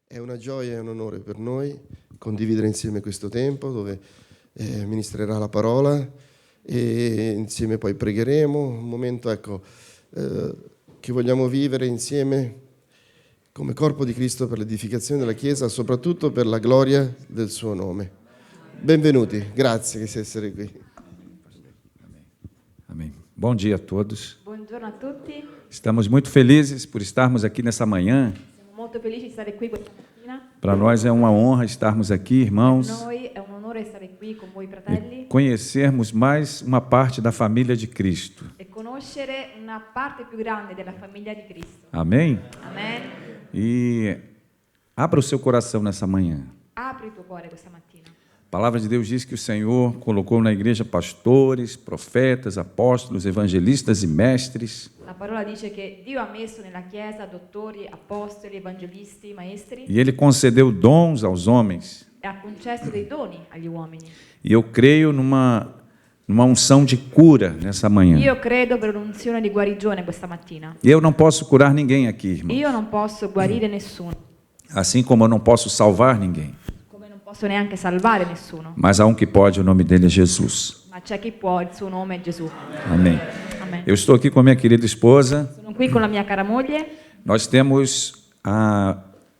È una gioia e un onore per noi condividere insieme questo tempo dove ministrerà la parola e insieme poi pregheremo. Un momento che vogliamo vivere insieme come corpo di Cristo per l'edificazione della Chiesa, soprattutto per la gloria del suo nome. Benvenuti, grazie di essere qui. Amém. Bom dia a todos. Buongiorno a tutti, Estamos muito felizes por estarmos aqui nessa manhã. siamo molto felici di stare qui questa mattina. Para nós é uma honra estarmos aqui, Per irmãos, noi è un onore stare qui con voi e fratelli conhecermos mais uma parte da família de Cristo. e conoscere una parte più grande della famiglia di Cristo. Amém? Amen. E abra o seu coração nessa manhã. Apri il tuo cuore questa mattina. A palavra de Deus diz que o Senhor colocou na igreja pastores, profetas, apóstolos, evangelistas e mestres. La parola dice che Dio ha messo nella Chiesa dottori, apostoli, evangelisti, maestri E Ele concedeu dons aos homens. e ha concesso dei doni agli uomini. E eu creio numa unção de cura nessa manhã. Io credo per un'unzione di guarigione questa mattina. E eu não posso curar ninguém aqui, irmão. Io non posso guarire nessuno, Assim como eu não posso salvar ninguém. come non posso neanche salvare nessuno, Mas há um que pode, o nome dele é Jesus. ma c'è chi può, il suo nome è Gesù. Amém. Amen. Eu estou aqui com a minha querida esposa. Sono qui con la mia cara moglie. Nós temos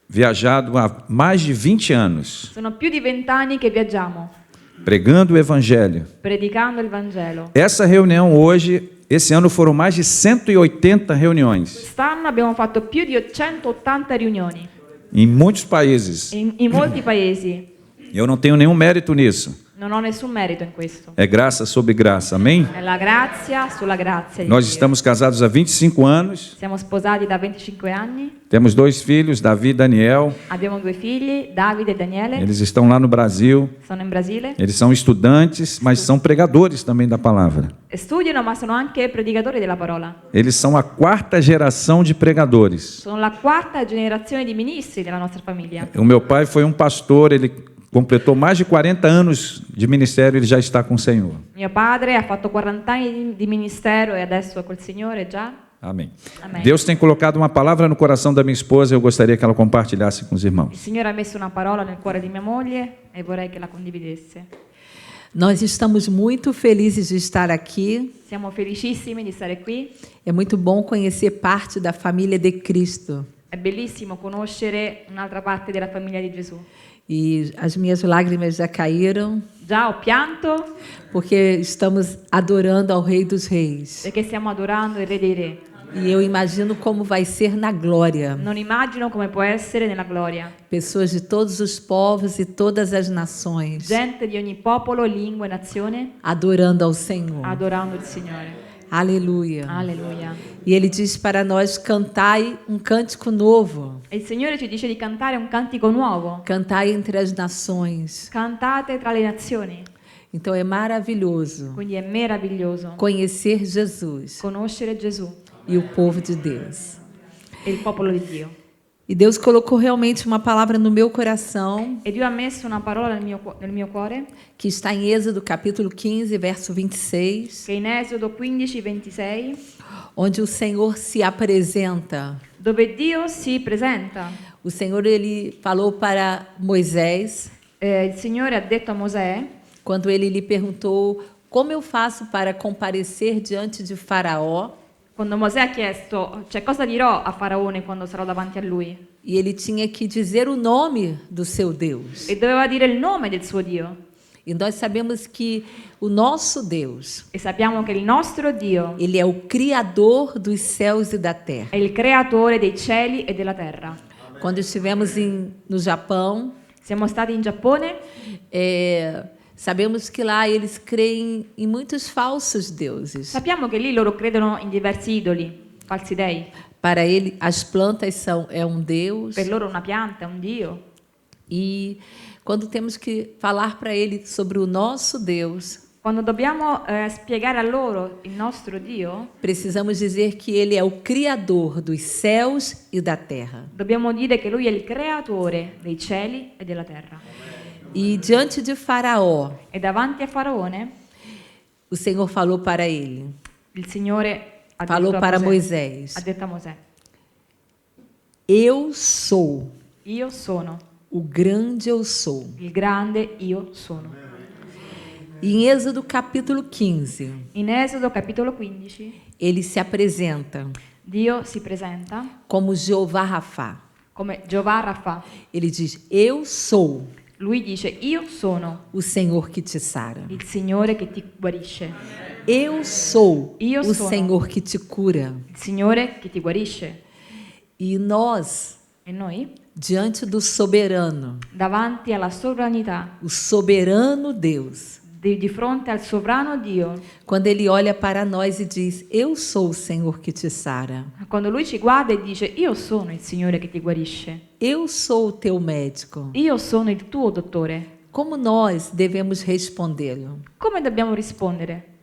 viajado há mais de 20 anos, Sono più di 20 anni che viaggiamo, pregando o Evangelho. predicando il Vangelo. Essa reunião hoje, esse ano foram mais de 180 reuniões Quest'anno abbiamo fatto più di 180 riunioni em muitos países. in molti paesi. Eu não tenho nenhum mérito nisso. Non ho nessun merito in questo. É graça sobre graça. Amém? È la grazia sulla grazia di Nós Dio. estamos casados há 25 anos. Siamo sposati da 25 anni, Temos 2 filhos, Davi e Daniel. abbiamo 2 figli, Davide e Daniele, Eles estão lá no Brasil. sono in Brasile. Eles são estudantes, mas são pregadores também da palavra. Studiano ma sono anche predicatori della parola. Eles são a 4ª geração de pregadores. Sono la 4ª generazione di ministri della nostra famiglia. O meu pai foi um pastor, ele completou mais de 40 anos de ministério, ele já está com o Senhor. Mio padre ha fatto 40 anni di ministero e adesso è col Signore già. Amém. Amém. Deus tem colocado uma palavra no coração da minha esposa, eu gostaria que ela compartilhasse com os Il irmãos. Signore ha messo una parola nel cuore di mia moglie e vorrei che la condividesse. Nós estamos muito felizes de estar aqui. Siamo felicissimi di stare qui. É muito bom conhecer parte da família de Cristo. È bellissimo conoscere un'altra parte della famiglia di Gesù. E as minhas lágrimas já caíram, Già ho pianto porque estamos adorando ao Rei dos Reis. perché stiamo adorando il Re dei Re. E eu imagino como vai ser na glória. Non immagino come può essere nella gloria. Pessoas de todos os povos e todas as nações Gente di ogni popolo, lingua e nazione adorando ao Senhor. adorando il Signore. Aleluia. Alleluia. E Ele diz para nós: cantai um cântico novo. E il Signore ci dice di cantare un cantico nuovo. Cantai entre as nações. Cantate tra le nazioni. Então é maravilhoso Quindi è meraviglioso conhecer Jesus conoscere Gesù e o povo de Deus. e il popolo di Dio. E Deus colocou realmente uma palavra no meu coração, E Dio ha messo una parola nel mio cuore, que está em Êxodo capítulo 15, verso 26, che è in Esodo 15, 26, onde o Senhor se apresenta. dove Dio si presenta. O Senhor, ele falou para Moisés, Il Signore ha detto a Mosè, quando ele lhe perguntou: como eu faço para comparecer diante de Faraó? quando Mosè ha chiesto, cioè cosa dirò a Faraone quando sarò davanti a lui? E ele tinha que dizer o nome do seu Deus. E doveva dire il nome del suo Dio. E nós sabemos que o nosso Deus, E sappiamo che il nostro Dio ele é o Criador dos céus e da terra. è il creatore dei cieli e della terra. Quando estivemos no Japão, Siamo stati in Giappone, sabemos que lá eles creem em muitos falsos deuses. sappiamo che lì loro credono in diversi idoli, falsi dei. Para ele, as plantas é um Deus. Per loro una pianta è un Dio. E quando temos que falar para ele sobre o nosso Deus, Quando dobbiamo spiegare a loro il nostro Dio, precisamos dizer que ele é o Criador dos céus e da terra. dobbiamo dire che Lui è il creatore dei cieli e della terra. E diante de Faraó, E davanti a Faraone, o Senhor falou para ele, il Signore ha falou detto a para Mosè, Moisés: ha detto a Mosè, eu sou. io sono, o grande eu sou. il grande io sono. E em Êxodo capítulo 15, In Esodo capitolo 15 ele se apresenta Dio si presenta como Jeová Rafá. come Jehovah Rapha. Ele diz: eu sou Lui dice io sono o Senhor que te sara. il Signore che ti guarisce, Eu sou Eu o sou. Senhor que te cura. il Signore che ti guarisce. E nós, E noi, diante do soberano, davanti alla sovranità, o soberano Deus, di fronte al sovrano Dio, quando ele olha para nós e diz: eu sou o Senhor que te sara. quando Lui ci guarda e dice io sono il Signore che ti guarisce, Eu sou o teu médico. io sono il tuo dottore, Como nós devemos respondê-lo? come dobbiamo rispondere?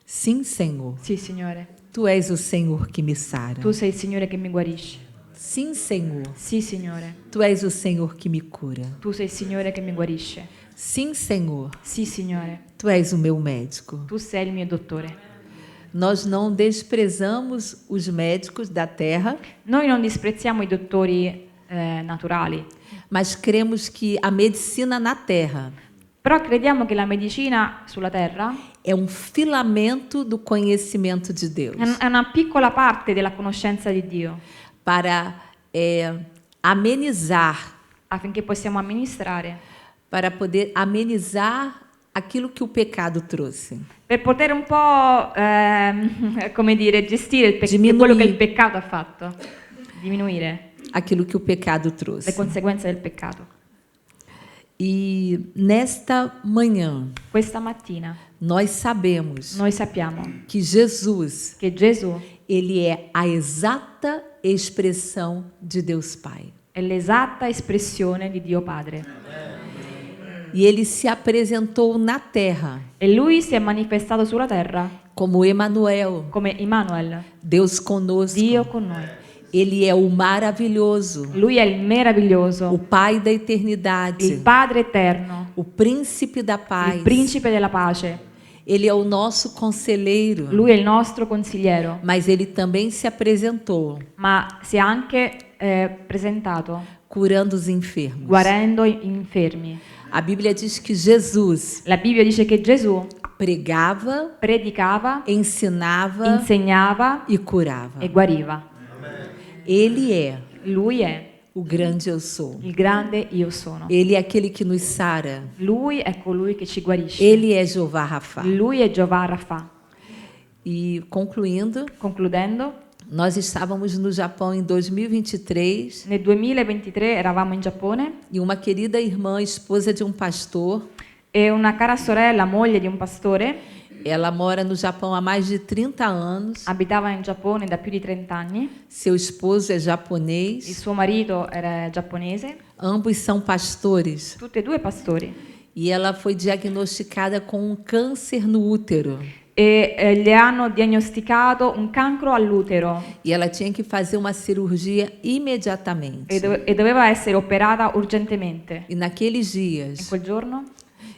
Sim, Senhor. Sì, Signore, Tu és o Senhor que me sara. tu sei il Signore che mi guarisce. Sim, Senhor. Sì, Signore, Tu és o Senhor que me cura. tu sei il Signore che mi guarisce. Sim, Senhor. Sì, Signore, Tu és o meu médico. tu sei il mio dottore. Nós não desprezamos os médicos da terra, Noi non disprezziamo i dottori naturali, mas cremos que a medicina na terra però crediamo che la medicina sulla terra é um filamento do conhecimento de Deus è una piccola parte della conoscenza di Dio, para amenizar, affinché possiamo amministrare, para poder amenizar aquilo que o pecado trouxe. per poter un po', come dire, gestire Diminuire. quello che il peccato ha fatto, diminuire Aquilo que o pecado le trouxe. conseguenze del peccato. E nesta manhã, Questa mattina nós sabemos noi sappiamo que Jesus, che Gesù ele é a exata expressão de Deus Pai. è l'esatta espressione di Dio Padre E ele se apresentou na terra e Lui si è manifestato sulla terra como Emanuel, come Immanuel, Deus conosco. Dio con noi. Ele é o maravilhoso, Lui è il o meraviglioso, Pai da il eternidade, Padre eterno, o príncipe da paz. il principe della pace. Ele é o nosso conselheiro, Lui è il nostro consigliero, mas ele também se apresentou ma si è anche presentato curando os enfermos. guarendo gli infermi. A Bíblia diz que Jesus La Bibbia dice che Gesù pregava, predicava, ensinava insegnava e curava. e guariva. Ele é Lui è o grande eu sou. il grande io sono. Ele é aquele que nos sara. Lui è colui che ci guarisce. Ele é Jeová Rafá. Lui è Jehovah Rapha. E concluindo, Concludendo, nós estávamos no Japão em 2023 nel 2023 eravamo in Giappone e uma querida irmã, esposa de um pastor, e una cara sorella, moglie di un pastore, ela mora no Japão há mais de 30 anos. abitava in Giappone da più di 30 anni. Seu esposo é Il japonês. suo marito era giapponese, Ambos são pastores. tutti e due pastori. E ela foi diagnosticada com um câncer no útero. E le hanno diagnosticato un cancro all'utero E ela tinha que fazer uma cirurgia imediatamente. e doveva essere operata urgentemente. E naqueles In dias, quel giorno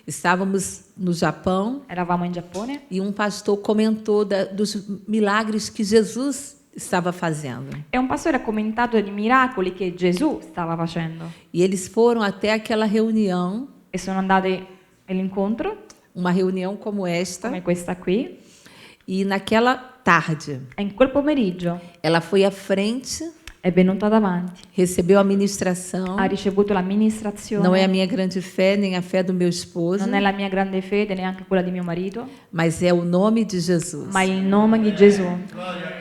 estávamos no Japão eravamo in Giappone e um pastor comentou dos milagres que Jesus estava fazendo. e un pastore ha commentato dei miracoli che Gesù stava facendo. E eles foram até aquela reunião, E sono andati all'incontro, uma reunião como esta, come questa qui, e naquela tarde e in quel pomeriggio ela foi à frente, è venuta davanti, recebeu a ministração. ha ricevuto l'amministrazione. Não é a minha grande fé, nem a fé do meu esposo, Non è la mia grande fede, neanche quella di mio marito, mas é o nome de Jesus. ma il nome di Gesù,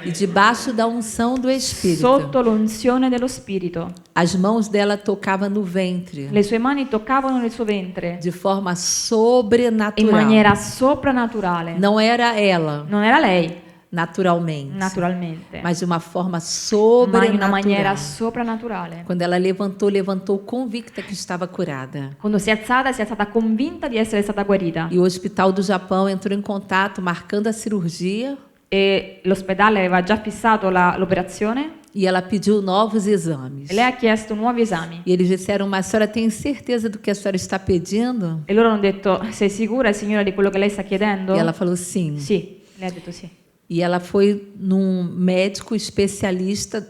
E debaixo da unção do Espírito, sotto l'unzione dello Spirito. as mãos dela tocavam no ventre, Le sue mani toccavano il suo ventre de forma in sobrenatural. maniera soprannaturale. Não era ela, Non era lei, naturalmente, naturalmente, mas de uma forma ma in una maniera sobrenatural. soprannaturale. Quando ela levantou convicta que estava curada. Quando si è stata convinta di essere stata guarita. E o Hospital do Japão entrou em contato, marcando a cirurgia, E l'ospedale aveva già fissato l'operazione e ela pediu novos exames. e lei ha chiesto nuovi esami. E eles disseram, mas a senhora tem certeza do que a senhora está pedindo? E loro hanno detto, sei sicura, signora, di quello che lei sta chiedendo? E ela falou sim. Sì, lei ha detto sì. E ela foi num médico especialista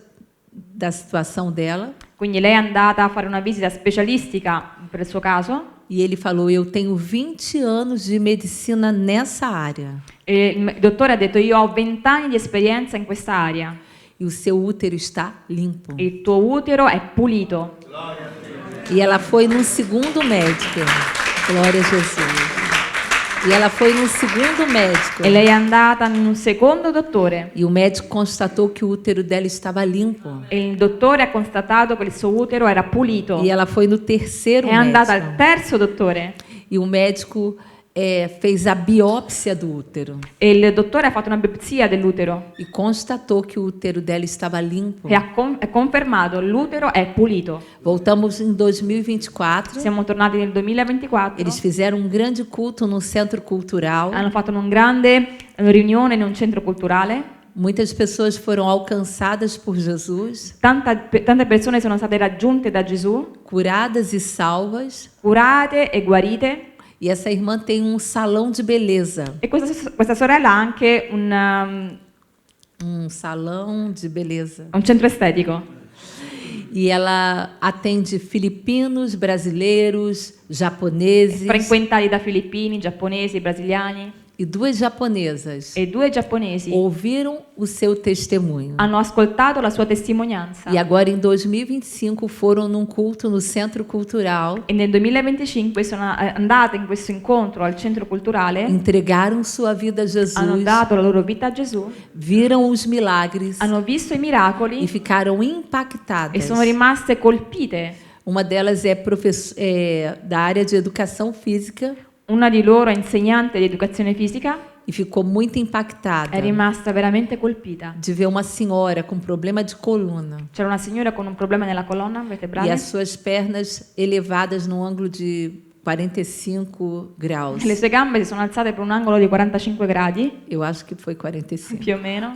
da situação dela. Quindi lei è andata a fare una visita specialistica per il suo caso e ele falou: eu tenho 20 anos de medicina nessa área. e il dottore ha detto io ho 20 anni di esperienza in questa area, E o seu útero está limpo. il tuo utero è pulito. E ela foi num segundo médico. Glória a Jesus. E ela foi num segundo médico. E lei è andata in un secondo dottore E o médico constatou que o útero dela estava limpo. e il dottore ha constatato che il suo utero era pulito. E ela foi no terceiro È andata médico. al terzo dottore E o médico fez a biópsia do útero e il dottore ha fatto una biopsia dell'utero e constatou que o útero dela estava limpo. e ha confermato l'utero è pulito. Voltamos em 2024. Siamo tornati nel 2024. Eles fizeram um grande culto no centro cultural. Hanno fatto una grande riunione in un centro culturale. Muitas pessoas foram alcançadas por Jesus, Tante persone sono state raggiunte da Gesù, curadas e salvas. curate e guarite. E essa irmã tem um salão de beleza. E questa sorella ha anche un Salão de beleza. centro estetico. E ela atende filipinos, brasileiros, japoneses Frequentati da filippini, giapponesi, brasiliani. e 2 japonesas E 2 giapponesi ouviram o seu testemunho. hanno ascoltato la sua testimonianza. E agora em 2025 foram num culto no centro cultural, E nel 2025 sono andate in questo incontro al centro culturale, entregaram sua vida a hanno Jesus, dato la loro vita a Gesù, viram os milagres hanno visto i e miracoli ficaram e impactadas. sono rimaste colpite. Uma delas é da área de educação física Una di loro è insegnante di educazione fisica, e ficou muito impactada è rimasta veramente colpita. de ver uma senhora com problema de coluna C'era una signora con un problema nella colonna e vertebrale as suas pernas elevadas no ângulo de 45 graus. le sue gambe si sono alzate per un angolo di 45 gradi, Eu acho que foi 45. più o meno,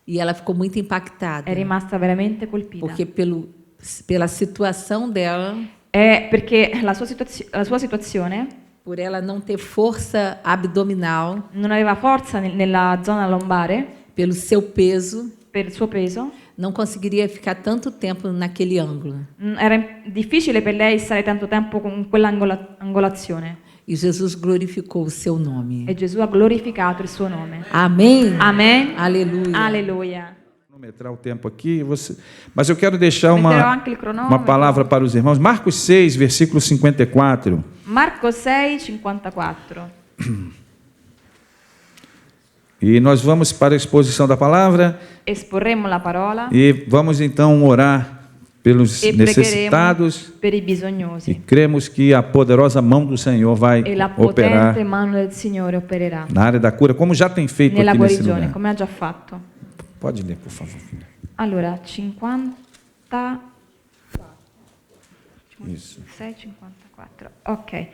E ela ficou muito impactada, è rimasta veramente colpita. porque pela situação dela, È perché la sua situazione por ela não ter força abdominal, non aveva forza nella zona lombare pelo seu peso, per il suo peso. não conseguiria ficar tanto tempo naquele ângulo. Era difficile per lei stare tanto tempo con quell'angolazione. E Jesus glorificou o seu nome. E Gesù ha glorificato il suo nome. Amém? Amen. Aleluia. Alleluia. Cronometrar o tempo aqui, mas eu quero deixar Metterò anche il cronometro. uma palavra para os irmãos. Marcos 6, versículo 54. Marco 6, 54. E nós vamos para a exposição da palavra Esporremo la parola e vamos então orar pelos e necessitados pregheremo per i e bisognosi. cremos que a poderosa mão do Senhor vai E la operar potente mano del Signore opererà na área da cura, como já tem feito nella aqui nesse guarigione, lugar. come ha già fatto. Pode ler, por favor, filha. Allora, 50 Isso. 6,54. Ok.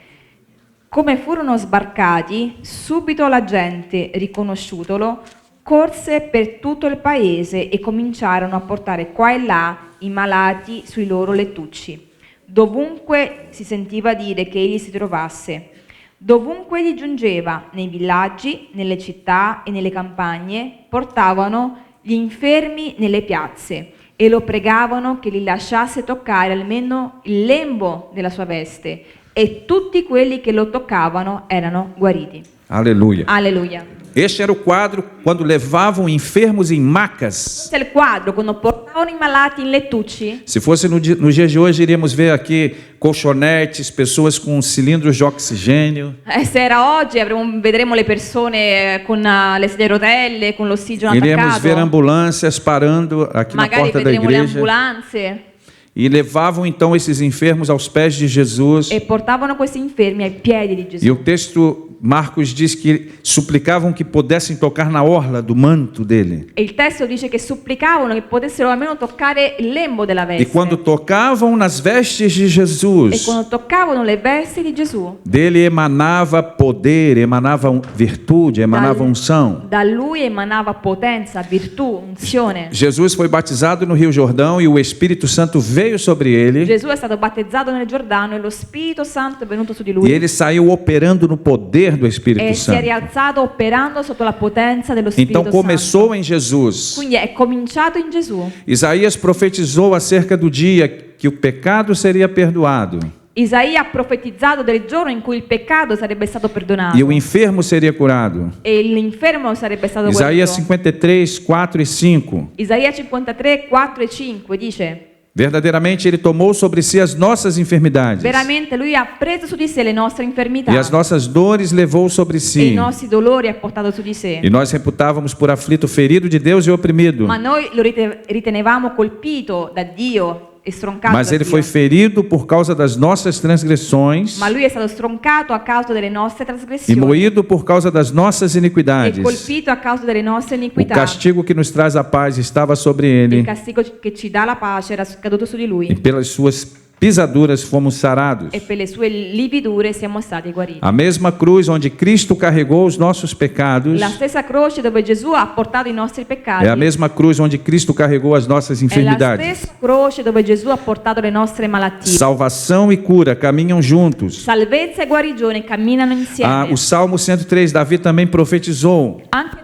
Come furono sbarcati, subito la gente, riconosciutolo, corse per tutto il paese e cominciarono a portare qua e là i malati sui loro lettucci. Dovunque si sentiva dire che egli si trovasse, dovunque egli giungeva, nei villaggi, nelle città e nelle campagne, portavano gli infermi nelle piazze e lo pregavano che li lasciasse toccare almeno il lembo della sua veste, e tutti quelli che lo toccavano erano guariti. Aleluia. Alleluia. Este era o quadro quando levavam enfermos em macas. Questo è il quadro, quando portavano i malati in lettucci. Se fosse nos dias de hoje, iríamos ver aqui colchonetes, pessoas com cilindros de oxigênio. Se era oggi vedremo le persone con le sedie a rotelle, con l'ossigeno Iríamos ver attaccato. ambulâncias parando aqui na Magari porta da vedremo le igreja. ambulanze. E levavam então esses enfermos aos pés de Jesus. E portavano questi infermi ai piedi di Gesù. E o texto Marcos diz que suplicavam que pudessem tocar na orla do manto dele. E il testo dice che supplicavano che potessero almeno toccare il lembo della E veste. quando tocavam nas vestes de E Jesus, quando toccavano le vesti di Gesù, dele emanava poder, emanava virtude, emanava unção. da lui emanava potenza, virtù, unzione. Jesus foi batizado no Rio Jordão e o Espírito Santo veio veio sobre ele Gesù è stato battezzato nel Giordano e lo Spirito Santo è venuto su di e lui ele saiu operando no poder do Espírito e si è Santo. rialzato operando sotto la potenza dello Spirito Então começou em Jesus. Quindi è cominciato in Gesù. Isaías profetizou acerca do dia que o pecado seria perdoado Isaia ha profetizzato del giorno in cui il peccato sarebbe stato perdonato e o enfermo seria curado. e l'infermo sarebbe stato Isaías guarito. 53, 4 e 5. Isaia 53, 4 e 5 dice: Verdadeiramente ele tomou sobre si as nossas enfermidades veramente lui ha preso su di sé le nostre infermità e as nossas dores levou sobre e i si. nostri dolori ha portato su di sé. E nós reputávamos por aflito, ferido de Deus e oprimido. Ma noi lo ritenevamo colpito da Dio e stroncato Mas da ele Dio. foi ferido por causa das nossas transgressões Ma lui è stato stroncato a causa delle nostre e trasgressioni moído por causa das nossas e iniquidades. colpito a causa delle nostre O iniquità. castigo que nos traz a paz estava sobre Il ele, castigo che ci dà la pace era caduto su di e lui pelas suas pisaduras fomos sarados. e per le sue lividure siamo stati guariti. A mesma cruz onde Cristo carregou os nossos pecados La stessa croce dove Gesù ha portato i nostri peccati é a mesma cruz onde Cristo carregou as nossas è la enfermidades. stessa croce dove Gesù ha portato le nostre malattie. Salvação e cura caminham juntos. Salvezza e guarigione camminano insieme. O Salmo 103, Davi também profetizou Anche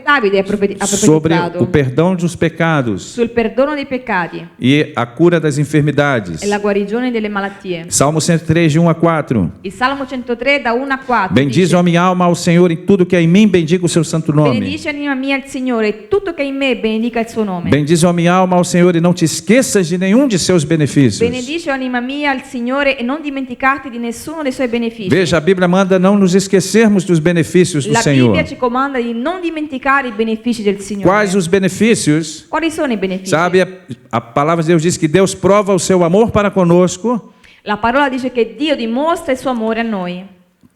Davide ha sobre o profetizzato perdão dos pecados sul perdono dei peccati e a cura das enfermidades. e la guarigione delle malattie. Salmo 103, de 1 a 4. Il Salmo 103 da 1 a 4 Bendize, dice: ó minha alma, ao Senhor, em tudo que há em mim, bendiga o seu santo nome. benedice anima mia il Signore e tutto che è in me benedica il suo nome. Bendize, ó minha alma, ao Senhor, e não te esqueças de nenhum de seus benefícios. Benedice anima mia il Signore e non dimenticarti di nessuno dei suoi benefici. Veja, a Bíblia manda não nos esquecermos dos benefícios do La Senhor. Bibbia ci comanda di non dimenticare i benefici del Signore. Quais os benefícios? Quali sono i benefici? Sabe, a palavra de Deus diz que Deus prova o seu amor para conosco La parola dice che Dio dimostra il suo amore a noi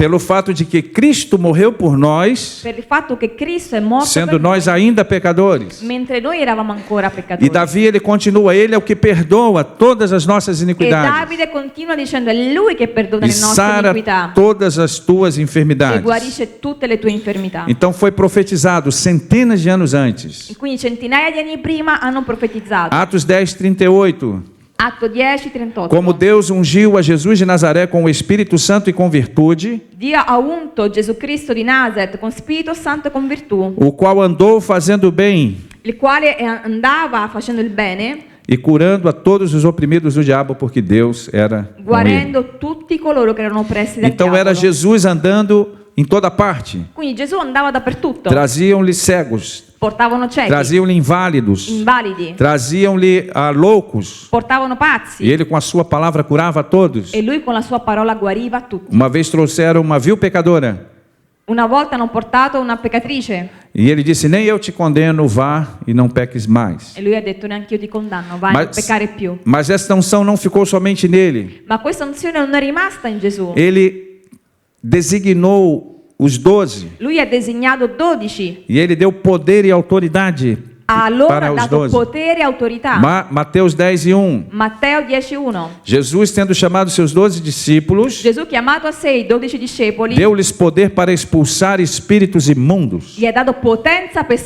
pelo fato de que Cristo morreu por nós, per il fatto che Cristo è morto sendo per nós ainda pecadores. mentre noi eravamo ancora peccatori. E Davi, ele continua, ele é o que perdoa todas as nossas E iniquidades Davide continua dicendo: è lui che perdona e le nostre sara iniquità todas as tuas e enfermidades. guarisce tutte le tue infermità. Então foi profetizado centenas de anos antes. E quindi centinaia di anni prima hanno profetizzato. Atos 10, 38. Atto 10, 38. Como Deus ungiu a Jesus de Nazaré com o Espírito Santo e com virtude, Dio ha unto Gesù Cristo di Nazareth con Spirito Santo e con virtù, o qual andou fazendo bem il quale andava facendo il bene, e curando a todos os oprimidos do diabo, porque Deus era com ele. guarendo tutti coloro che erano oppressi dal Então era diavolo. Jesus andando em toda parte. Quindi Gesù andava dappertutto. Traziam-lhe cegos, Portavano ciechi, traziam-lhe inválidos, invalidi, traziam-lhe loucos. portavano pazzi. E ele com a sua palavra curava a todos. E lui con la sua parola guariva tutti. Uma vez trouxeram uma vil pecadora. Una volta hanno portato una peccatrice E ele disse, nem eu te condeno, vá e não peques mais. e lui ha detto: neanche io ti condanno, vai, non peccare più. Mas esta unção não ficou somente nele. Ma questa unzione non è rimasta in Gesù. Ele designou os 12 Lui ha designato 12. e ele deu poder e autoridade A loro para ha os dato 12. potere e autorità. Mateus 10 e 1. Matteo 10:1. Jesus, tendo chamado seus 12 discípulos, Gesù, chiamato a sé i 12 discepoli, deu-lhes poder para expulsar espíritos imundos gli ha dato potenza per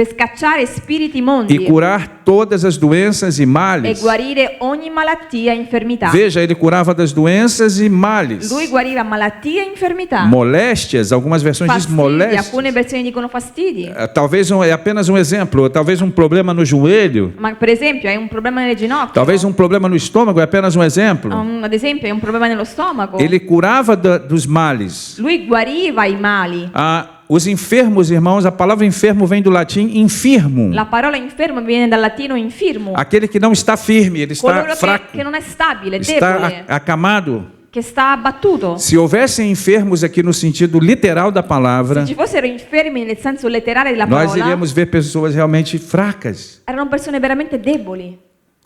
scacciare spiriti e immondi curar todas as doenças e e males. guarire ogni malattia e infermità. Veja, ele curava das doenças e males. Lui guariva malattie e infermità. Moléstias, algumas versões dizem Fastidi, moléstias. alcune versioni dicono fastidi. Talvez é apenas um exemplo, talvez um problema no joelho, Ma per esempio hai un problema nelle ginocchia. talvez um problema no estômago, é apenas um exemplo. Ad esempio hai un problema nello stomaco. Ele curava dos males. Lui guariva i mali. Os enfermos, irmãos, a palavra enfermo vem do latim infirmo. La parola infermo viene dal latino infirmo. Aquele que não está firme, ele está Coloro fraco, che non è stabile, está debole, acamado. che sta abbattuto. Se houvessem enfermos aqui no sentido literal da palavra, Se ci fossero infermi nel senso letterale della nós parola, iríamos ver pessoas realmente fracas. erano persone veramente deboli.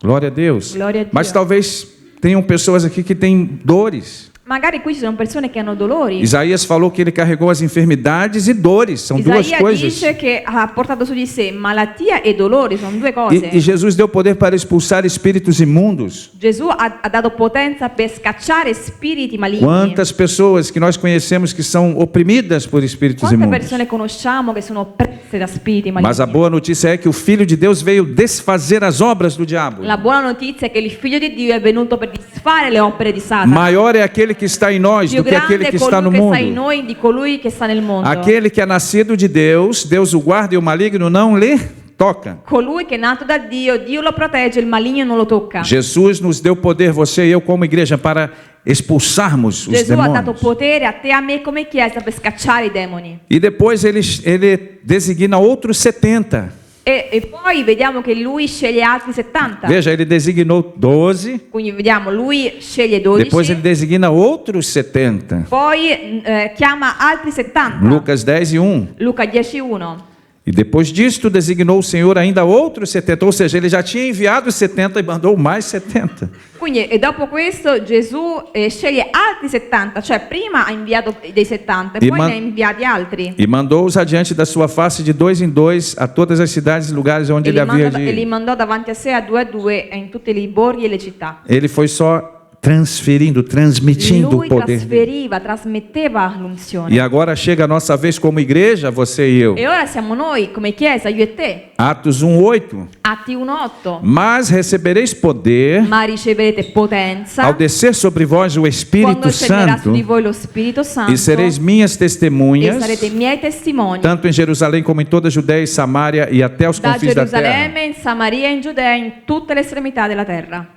Glória a Deus. Glória a Dio. Mas talvez tenham pessoas aqui que têm dores. Magari qui ci sono persone che hanno dolori. Isaías falou que ele carregou as enfermidades e dores, são duas Isaia coisas. dice che ha portato su di sé malattia e dolori, sono due cose. E Jesus deu poder para expulsar espíritos imundos. Gesù ha dato potenza per scacciare spiriti maligni. Quantas pessoas que nós conhecemos que são oprimidas por espíritos Quante imundos. persone conosciamo che sono oppresse da spiriti maligni? Mas a boa notícia é que o Filho de Deus veio desfazer as obras do diabo. La buona notizia è che il figlio di Dio è venuto per disfare le opere di Satana. Maior é aquele que está em nós Più do que aquele grande que è está no colui che sta in mundo. noi di colui che sta nel mondo. Aquele que é nascido de Deus, Deus o guarda e o maligno não lhe toca. Colui che è nato da Dio, Dio lo protegge, il maligno non lo tocca. Jesus nos deu poder, você e eu como igreja, para expulsarmos os Gesù ha dato demônios. potere a te e a me come chiesa per scacciare i demoni. E depois ele designa outros 70. E poi vediamo che lui sceglie altri 70. Veja, ele designou 12, Quindi vediamo, lui sceglie 12. depois ele designa outros 70. Poi chiama altri 70. Lucas 10 e 1. Luca 10:1. E depois disto designou o Senhor ainda outros 70, ou seja, ele já tinha enviado os 70 e mandou mais 70. Quindi e dopo questo Gesù sceglie altri 70, cioè prima ha inviato dei 70 e E poi man- ne ha inviati altri. E mandou-os adiante da sua face de 2 em 2 a todas as cidades e lugares onde ele havia de E li ir. mandò davanti a sé a due e in tutti i borghi e le città. Ele foi só transmitindo o Lui poder dele. trasmetteva l'unzione. E agora chega a nossa vez como igreja, você e eu. E ora siamo noi come chiesa, io e te. Atos 1:8. Atti 1:8. Mas recebereis poder Ma riceverete potenza ao descer sobre vós o Espírito quando scenderà su Santo di voi lo Spirito Santo e sereis minhas e testemunhas, sarete miei testimoni tanto em Jerusalém como em toda a Judéia e Samaria e até os da confins da terra. Gerusalemme, in Samaria e in Giudea, in tutte le estremità della terra.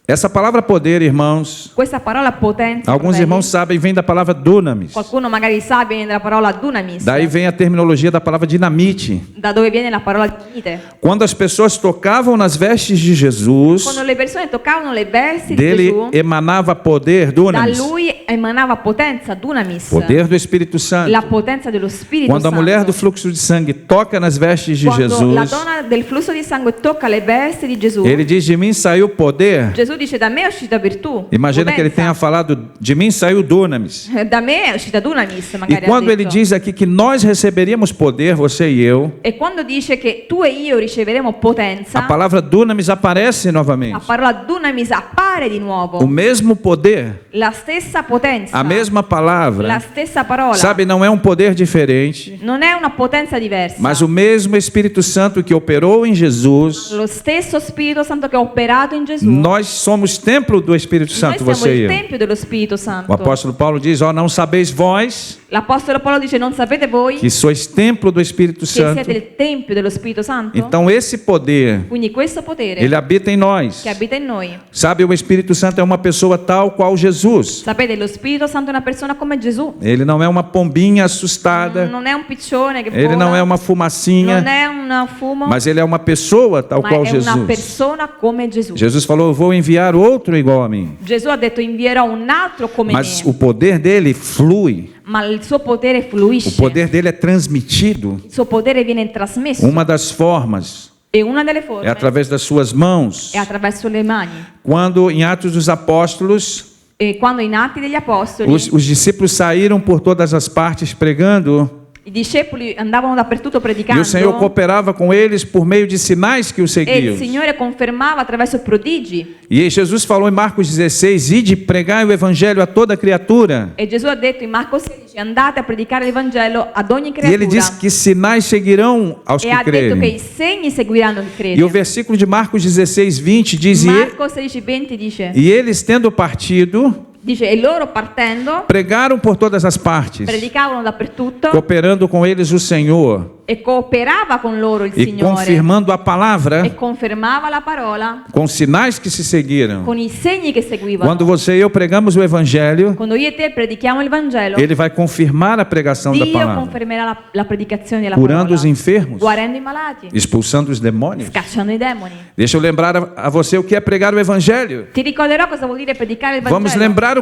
Essa palavra poder, irmãos, Questa parola potenza, alguns fratelli, irmãos sabem, vem da palavra dunamis. qualcuno magari sa viene dalla parola dunamis, Daí vem a terminologia da palavra dinamite. da dove viene la parola dinamite. Quando as pessoas tocavam nas vestes de Jesus, Quando le persone toccavano le vesti di dele Gesù, emanava poder, da dunamis, lui emanava potenza, dunamis, poder do Espírito Santo. la potenza dello Spirito Quando a Santo. mulher do fluxo de sangue toca nas vestes de Quando la Jesus, donna del flusso di sangue tocca le vesti di Gesù, ele diz: de mim saiu poder. Gesù dice: da me è uscita virtù. Imagina que ele potenza. tenha falado: de mim saiu dunamis. Da me è uscita dunamis, E magari ha quando ele detto. diz aqui que nós receberíamos poder, você e eu, E quando dice che tu e io riceveremo potenza, a palavra dunamis aparece novamente. la parola dunamis appare di nuovo. O mesmo poder, La stessa potenza, a mesma la palavra. stessa parola. Sabe, não é um poder diferente, Non è una potenza diversa. mas o mesmo Espírito Santo que operou em Jesus. Lo stesso Spirito Santo che ha operato in Gesù. Nós somos templo do Espírito Noi Santo, siamo você e il eu. tempio dello Spirito Santo. O apóstolo Paulo diz: ó, não sabeis vós L'Apostolo Paolo dice: non sapete voi que sois templo do Espírito che Santo? siete il tempio dello Spirito Santo? Então esse poder, Quindi questo potere ele habita em nós. che abita in noi. Sabe, o Espírito Santo é uma pessoa tal qual Jesus. Sapete, lo Spirito Santo è una persona come Gesù. Ele não é uma pombinha assustada, Non è un piccione che ele vola, não é uma fumacinha, non è un fumo, mas ele é uma pessoa tal ma qual è una Jesus. persona come Gesù. Jesus falou: eu vou enviar outro igual a mim. Gesù ha detto: invierò un altro come Mas me. o poder dele flui, Ma il suo potere o fluisce. poder dele é transmitido. Il suo potere viene trasmesso. Uma das formas E una delle forme é através das suas mãos. è attraverso le mani. Quando em Atos dos Apóstolos, E quando in Atti degli Apostoli os discípulos saíram por todas as partes pregando, i discepoli andavano dappertutto e predicando o Senhor cooperava com eles por meio de sinais que o e il seguiam. Signore confermava attraverso prodigi. E Jesus falou em Marcos 16: ide pregai o evangelho a toda criatura. E Gesù ha detto in Marco 16: andate a predicare il Vangelo ad ogni E ele creatura. diz que sinais seguirão aos E que ha detto che i crerem. segni seguiranno chi crede. E o versículo de Marcos 16:20 diz: Marco 16:20 dice, e eles tendo partido, e loro partendo pregaram por todas as partes, predicavano dappertutto cooperando com eles o Senhor e cooperava con loro il e Signore confirmando a palavra e confermava la parola com sinais que se seguiram. con i segni che seguivano. Quando você e eu pregamos o evangelho, Quando io e te predichiamo il Vangelo, ele vai confirmar a pregação da Dio palavra, confermerà la predicazione della curando os parola, enfermos, guarendo i malati, expulsando os demônios. scacciando i demoni. Deixa eu lembrar a você o que é pregar o evangelho. Ti ricorderò cosa vuol dire predicare il Vangelo. Vamos lembrar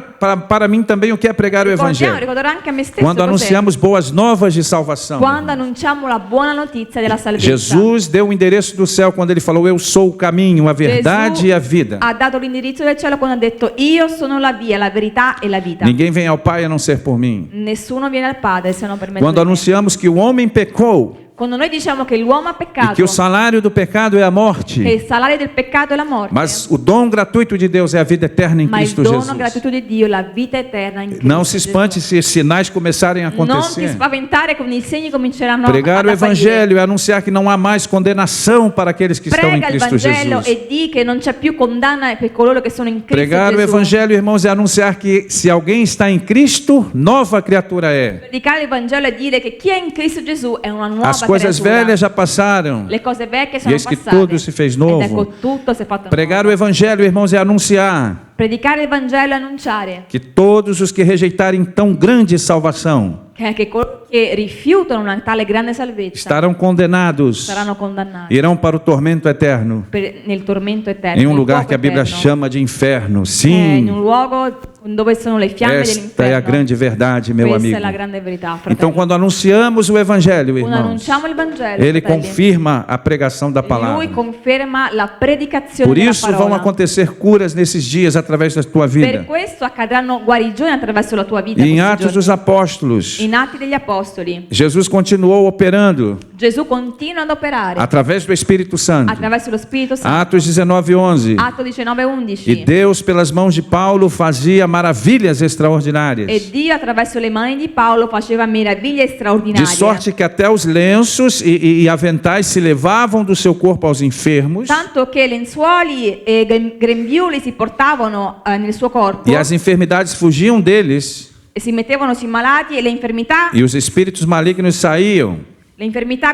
para mim também o que é pregar o evangelho. Ricorderò anche a me stesso Quando cos'è. anunciamos boas novas de salvação. Quando annunciamo la la buona notizia della salvezza. Jesus deu o endereço do céu quando ele falou: eu sou o caminho, a verdade e a vida. Ha dato l'indirizzo del cielo quando ha detto io sono la via, la verità e la vita. Ninguém vem ao Pai a não ser por mim. Nessuno viene al Padre se non per mezzo Quando di me. anunciamos que o homem pecou Quando noi diciamo che l'uomo ha e peccato, que o salário do pecado é a che morte, il salario del peccato è la morte, mas o dom gratuito de Deus é a vida eterna em ma il Cristo dono Jesus. gratuito di Dio, la vita eterna in Cristo Não se espante Gesù. se sinais começarem a Non ti acontecer. spaventare quando i segni cominceranno Pregar ad o apparire. evangelho é anunciar que não há mais condenação para aqueles que estão em Prega il Cristo Vangelo Jesus. e di che non c'è più condanna per coloro che sono in Cristo Pregar o Gesù. evangelho, irmãos, é anunciar que se alguém está em Cristo, nova criatura é. Predicare il Vangelo è dire che chi è in Cristo Gesù è una nuova As coisas creatura. velhas já passaram. Le cose vecchie E sono eis que passate. tudo se fez Ed novo. ecco, tutto si è fatto Pregar o nuovo. evangelho, irmãos, é anunciar Predicare il Vangelo e annunciare que todos os que rejeitarem tão grande salvação che coloro che rifiutano una tale grande salvezza estarão condenados, saranno condannati irão para o tormento eterno, nel tormento eterno. em um nel lugar fuoco que a Bíblia eterno. chama de inferno. In Sim, un luogo dove sono le fiamme esta dell'inferno. é a grande verdade, meu Questa amigo. è la grande verità, fratelli. Então, quando anunciamos o evangelho, Quando irmãos, annunciamo il Vangelo, ele fratelli, confirma a pregação da lui palavra. conferma la predicazione Por della isso vão parola. acontecer curas nesses dias através da tua Per vida. questo accadranno guarigioni attraverso la tua vita. E em questi Atos giorni. dos Apóstolos, In Atti degli Apostoli, Jesus continuou operando Gesù continua ad operare através do Espírito Santo. attraverso lo Spirito Santo. Atos 19:11. Atto 19:11. E Deus, pelas mãos de Paulo, fazia maravilhas extraordinárias. E Dio attraverso le mani di Paolo faceva meraviglie De straordinarie. sorte que até os lenços e aventais se levavam do seu corpo aos enfermos, Tanto che lenzuoli e grembiuli si portavano nel suo corpo e as enfermidades fugiam deles, e si mettevano sui malati e le infermità espíritos malignos saíam.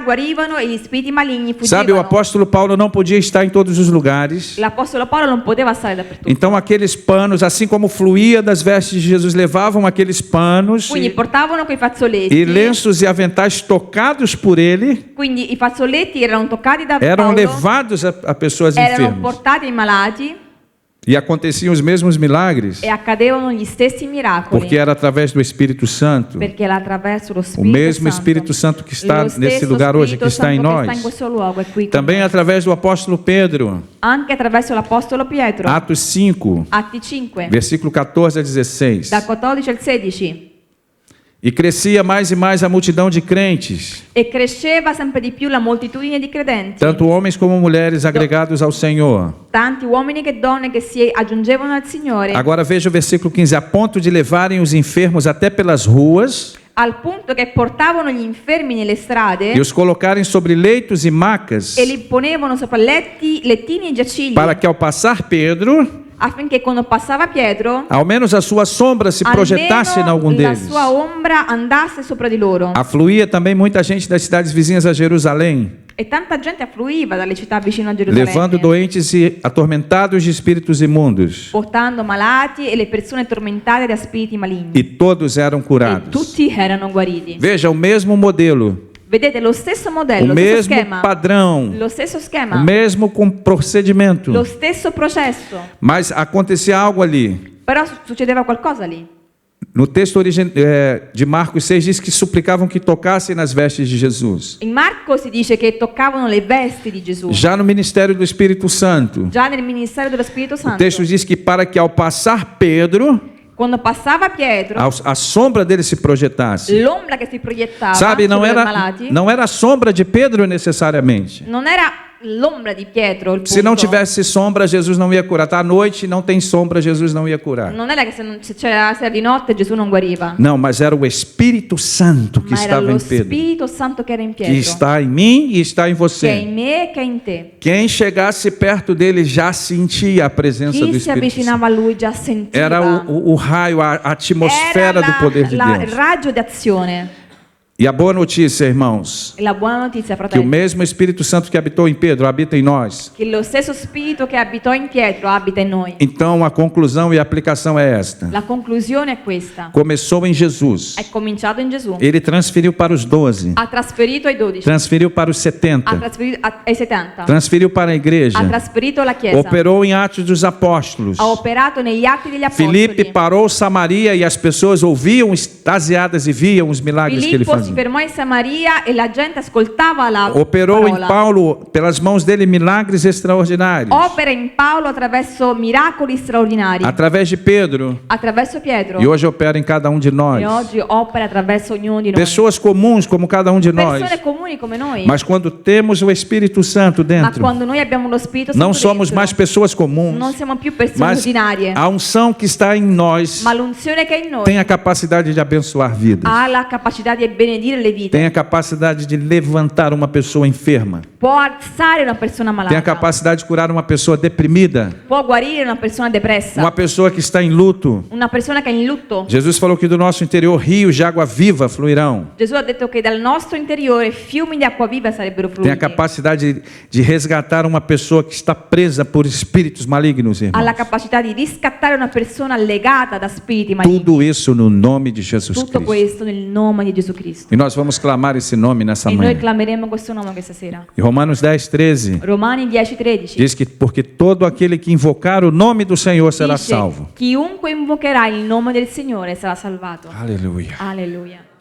guarivano e gli spiriti maligni fuggivano. Sabe, o apóstolo Paulo não podia estar em todos os lugares. L'apostolo Paolo non poteva stare dappertutto. Então aqueles panos, assim como fluía das vestes de Jesus, levavam aqueles panos Quindi portavano quei fazzoletti. e lenços e aventais tocados por ele Quindi i fazzoletti erano toccati da eram Paolo, levados a pessoas erano enfermas. portati ai malati E aconteciam os mesmos milagres, e accadevano gli stessi miracoli. porque era através do Espírito Santo. Perché era attraverso lo O Spirito mesmo Santo. Espírito Santo que está Lo nesse stesso lugar hoje, que Spirito está em Santo che sta in nós. questo luogo è qui con Também noi. através do apóstolo Pedro, Anche attraverso l'Apostolo Pietro. Atos 5, Atti 5, versículo 14 a 16. dal 14 al 16. E crescia mais e mais a multidão de crentes, E cresceva sempre di più la moltitudine di credenti, tanto homens como mulheres agregados ao Senhor. tanti uomini che donne che si aggiungevano al Signore, Agora veja o versículo 15: a ponto de levarem os enfermos até pelas ruas al punto che portavano gli infermi nelle strade e os colocarem sobre leitos e macas, e li ponevano sopra lettini e giacigli, para que ao passar Pedro, affinché quando passava Pietro, ao menos a sua sombra se projetasse em algum almeno la deles. sua ombra andasse sopra di loro. Afluía também muita gente das cidades vizinhas a Jerusalém, E tanta gente affluiva dalle città vicino a Gerusalemme, levando doentes e atormentados de espíritos imundos, portando malati e le persone tormentate da spiriti maligni. e todos eram E curados. tutti erano guariti. Veja, o mesmo modelo, Vedete lo stesso modello, o lo stesso mesmo schema, padrão, lo stesso schema, o mesmo procedimento, lo stesso processo. mas acontecia algo ali. Però succedeva qualcosa lì. No texto de Marcos 6 diz que suplicavam que tocassem nas vestes de Jesus. In Marco si dice che toccavano le vesti di Gesù. Já no ministério do Espírito Santo, Già nel ministero dello Spirito o Santo, texto diz que para que ao passar Pedro, quando passava Pietro, a sombra dele se projetasse. l'ombra che si proiettava Sabe, não sui era, malati não era a sombra de Pedro necessariamente. non era l'ombra di Pietro il punto. Se não tivesse sombra, Jesus não ia curar. Tá à noite, não tem sombra, Jesus não ia curar. Non era che se c'era la sera di notte Gesù non guariva, Não, mas era o Espírito Santo que ma era estava lo em Pedro, Spirito Santo che era in que Pietro, está em mim e está em che è você. in me e che è in te. Quem chegasse perto dele já sentia a presença do Chi si Espírito Santo. avvicinava a lui già sentiva. Era o raio, a atmosfera do poder de il Deus. raggio d'azione. E a boa notícia, irmãos, E la buona notizia, que o fratelli, mesmo Espírito Santo que habitou em Pedro habita em nós. che lo stesso spirito che abitò in Pietro abita in noi. Então a conclusão e a aplicação é esta. La conclusione è questa. Começou em Jesus. È cominciato in Gesù. Ele transferiu para os 12, Ha trasferito ai 12. transferiu para os Ha 70, trasferito ai 70. transferiu para a igreja, Ha trasferito la Chiesa. operou em Atos dos Apóstolos. Ha operato negli atti degli apostoli. Filipe parou Samaria e as pessoas ouviam extasiadas e viam os milagres que ele Filippo si fermò in Samaria e la gente ascoltava la Operou em parola. Paulo, pelas mãos dele, milagres extraordinários. Opera in Paolo attraverso miracoli straordinari, Através de Pedro. attraverso Pietro, E hoje opera em cada um de nós. e oggi opera attraverso ognuno di noi. Pessoas comuns como cada um de nós. Persone comuni come noi, Mas quando temos o Espírito Santo ma dentro, quando noi abbiamo lo Spirito Santo não somos dentro, mais pessoas comuns, non siamo più persone mas ordinarie, a unção que está em nós ma l'unzione che è in noi tem a capacidade de abençoar vidas. ha la capacità di benedire le vite, Tem a capacidade de levantar uma pessoa enferma. può alzare una persona Tem a malata, capacidade de curar uma pessoa deprimida. può guarire una persona depressa, Uma pessoa que está em luto. una persona che è in lutto. Jesus falou que do nosso interior rios de água viva fluirão. Gesù ha detto che dal nostro interiore fiumi di acqua viva sarebbero Tem a fluiti. capacidade de resgatar uma pessoa que está presa por espíritos malignos, Ha irmãos. la capacità di riscattare una persona legata da spiriti maligni. Tudo isso no nome de Jesus Tutto Cristo. questo nel nome di Gesù Cristo. E nós vamos clamar esse nome nessa E noi manhã. clameremo questo nome questa sera. E Romanos 10:13 Romani 10:13 diz que porque todo aquele que invocar o nome do Senhor será dice: salvo. chiunque invocherà il nome del Signore sarà salvato. Aleluia. Alleluia.